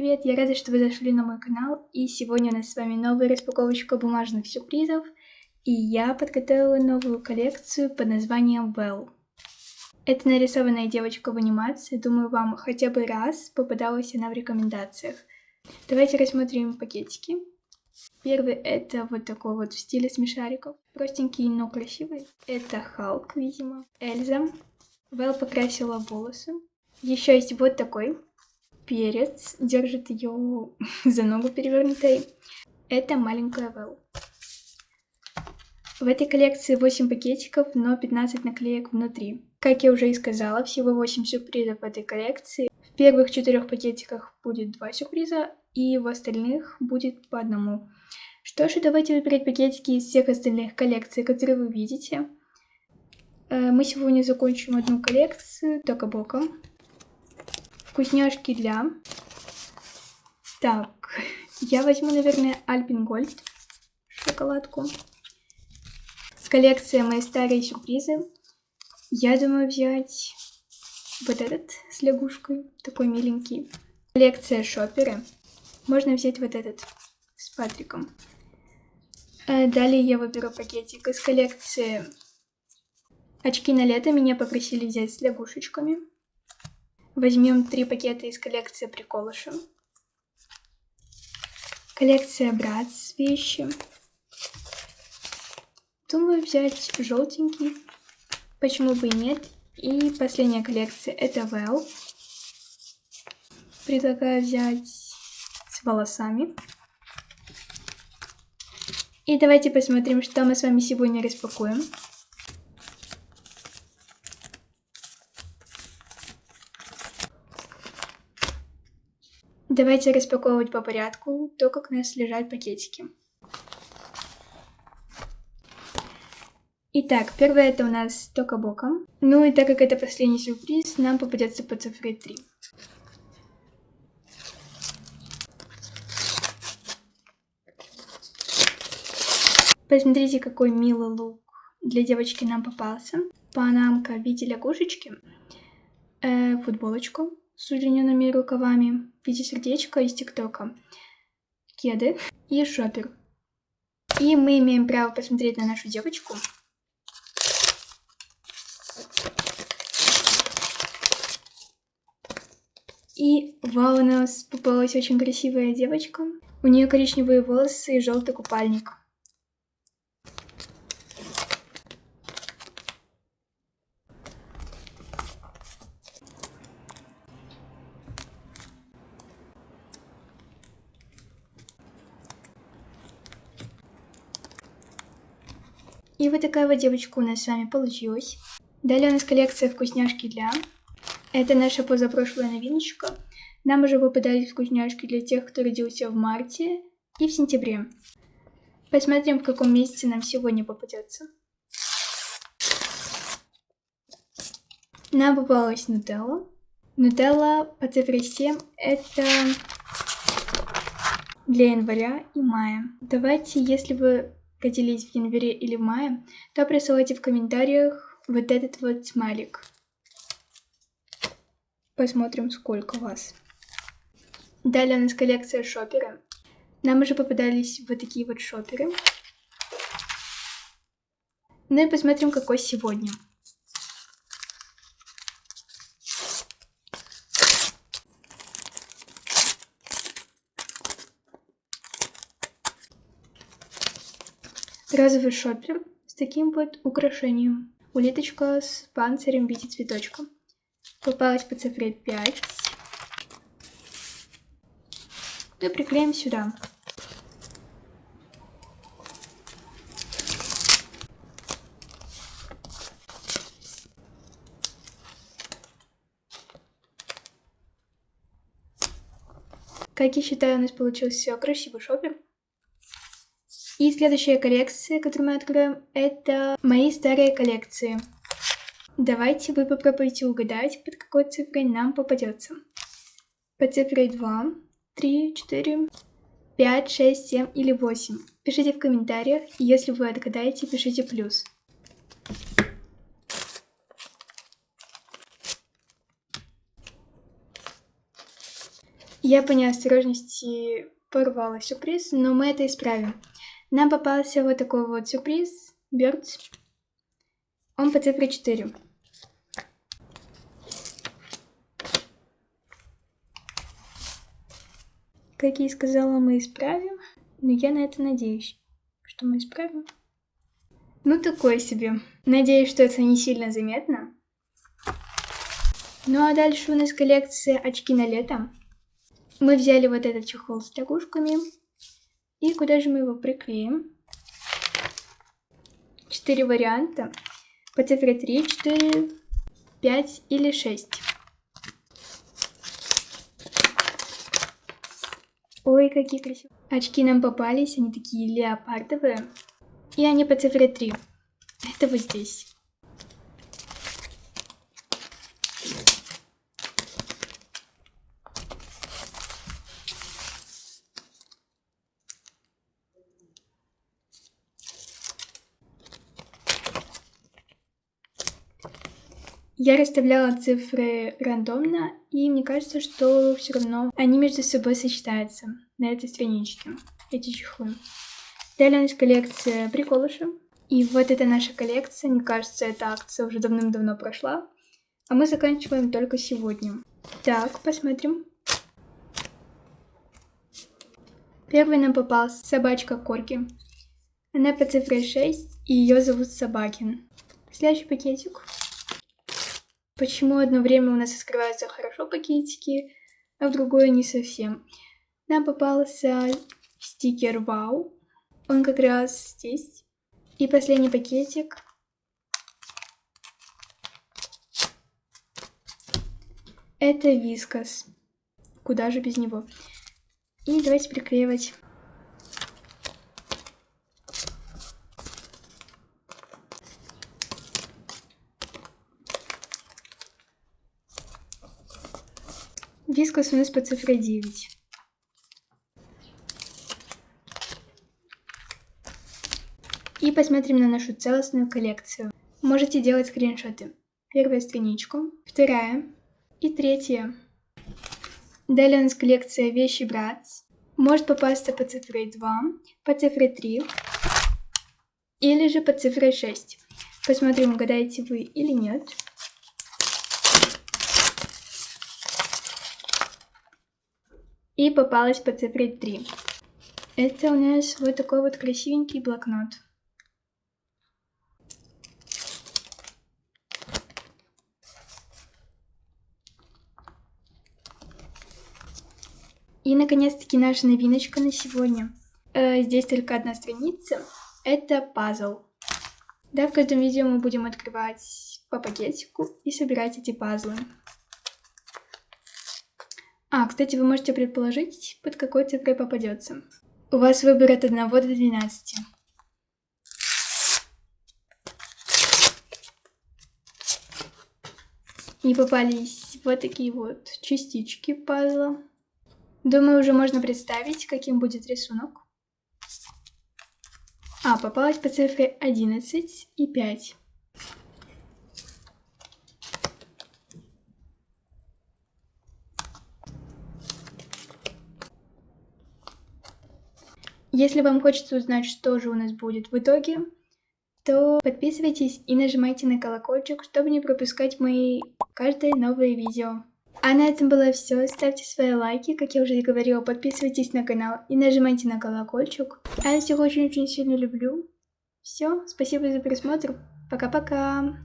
привет! Я рада, что вы зашли на мой канал, и сегодня у нас с вами новая распаковочка бумажных сюрпризов, и я подготовила новую коллекцию под названием Well. Это нарисованная девочка в анимации, думаю, вам хотя бы раз попадалась она в рекомендациях. Давайте рассмотрим пакетики. Первый это вот такой вот в стиле смешариков, простенький, но красивый. Это Халк, видимо, Эльза. Well покрасила волосы. Еще есть вот такой перец, держит ее за ногу перевернутой. Это маленькая Well. В этой коллекции 8 пакетиков, но 15 наклеек внутри. Как я уже и сказала, всего 8 сюрпризов в этой коллекции. В первых 4 пакетиках будет 2 сюрприза, и в остальных будет по одному. Что ж, давайте выбирать пакетики из всех остальных коллекций, которые вы видите. Мы сегодня закончим одну коллекцию Тока-Бока. Вкусняшки для... Так, я возьму, наверное, Альпенгольд шоколадку. С коллекции мои старые сюрпризы. Я думаю взять вот этот с лягушкой, такой миленький. Коллекция шоперы. Можно взять вот этот с Патриком. Далее я выберу пакетик из коллекции очки на лето. Меня попросили взять с лягушечками. Возьмем 3 пакета из коллекции приколыши. Коллекция Братс вещи. Думаю взять желтенький. Почему бы и нет. И последняя коллекция это Well. Предлагаю взять с волосами. И давайте посмотрим, что мы с вами сегодня распакуем. Давайте распаковывать по порядку, то, как у нас лежат пакетики. Итак, первое это у нас Тока-Бока. Ну и так как это последний сюрприз, нам попадется по цифре 3. Посмотрите, какой милый лук для девочки нам попался. Панамка в виде лягушечки. Футболочку с удлиненными рукавами в виде сердечка из ТикТока. Кеды и шопер. И мы имеем право посмотреть на нашу девочку. И вау, у нас попалась очень красивая девочка. У нее коричневые волосы и желтый купальник. И вот такая вот девочка у нас с вами получилась. Далее у нас коллекция вкусняшки для... Это наша позапрошлая новиночка. Нам уже попадались вкусняшки для тех, кто родился в марте и в сентябре. Посмотрим, в каком месяце нам сегодня попадется. Нам попалась Нутелла. Нутелла по цифре 7 это для января и мая. Давайте, если вы родились в январе или в мае, то присылайте в комментариях вот этот вот смайлик. Посмотрим, сколько у вас. Далее у нас коллекция шоперы. Нам уже попадались вот такие вот шоперы. Ну и посмотрим, какой сегодня. Розовый шопер с таким вот украшением. Улиточка с панцирем в виде цветочка. Попалась по цифре 5. И приклеим сюда. Как я считаю, у нас получился красивый шопер. И следующая коллекция, которую мы откроем, это мои старые коллекции. Давайте вы попробуйте угадать, под какой цифрой нам попадется. По цифре 2, 3, 4, 5, 6, 7 или 8. Пишите в комментариях, и если вы отгадаете, пишите плюс. Я по неосторожности порвала сюрприз, но мы это исправим. Нам попался вот такой вот сюрприз. Birds. Он по цифре 4. Как я и сказала, мы исправим. Но я на это надеюсь, что мы исправим. Ну, такое себе. Надеюсь, что это не сильно заметно. Ну, а дальше у нас коллекция очки на лето. Мы взяли вот этот чехол с лягушками. И куда же мы его приклеим? 4 варианта. По цифре 3, 4, 5 или 6. Ой, какие красивые. Очки нам попались, они такие леопардовые. И они по цифре 3. Это вот здесь. Я расставляла цифры рандомно, и мне кажется, что все равно они между собой сочетаются на этой страничке, эти чехлы. Далее у нас коллекция приколыши. И вот это наша коллекция. Мне кажется, эта акция уже давным-давно прошла. А мы заканчиваем только сегодня. Так, посмотрим. Первой нам попалась собачка Корги. Она по цифре 6, и ее зовут Собакин. Следующий пакетик. Почему одно время у нас открываются хорошо пакетики, а в другое не совсем. Нам попался стикер Вау. Он как раз здесь. И последний пакетик. Это Вискас. Куда же без него? И давайте приклеивать. Вискас у нас по цифре 9. И посмотрим на нашу целостную коллекцию. Можете делать скриншоты. Первая страничка, вторая и третья. Далее у нас коллекция вещи Bratz. Может попасться по цифре 2, по цифре 3 или же по цифре 6. Посмотрим, угадаете вы или нет. И попалась по цифре 3. Это у нас вот такой вот красивенький блокнот. И, наконец-таки, наша новиночка на сегодня. Здесь только одна страница. Это пазл. Да, в каждом видео мы будем открывать по пакетику и собирать эти пазлы. Кстати, вы можете предположить, под какой цифрой попадется. У вас выбор от 1 до 12. И попались вот такие вот частички пазла. Думаю, уже можно представить, каким будет рисунок. Попалась по цифре 11 и 5. Если вам хочется узнать, что же у нас будет в итоге, то подписывайтесь и нажимайте на колокольчик, чтобы не пропускать мои каждое новое видео. А на этом было все. Ставьте свои лайки, как я уже говорила, подписывайтесь на канал и нажимайте на колокольчик. А я всех очень-очень сильно люблю. Все, спасибо за просмотр. Пока-пока.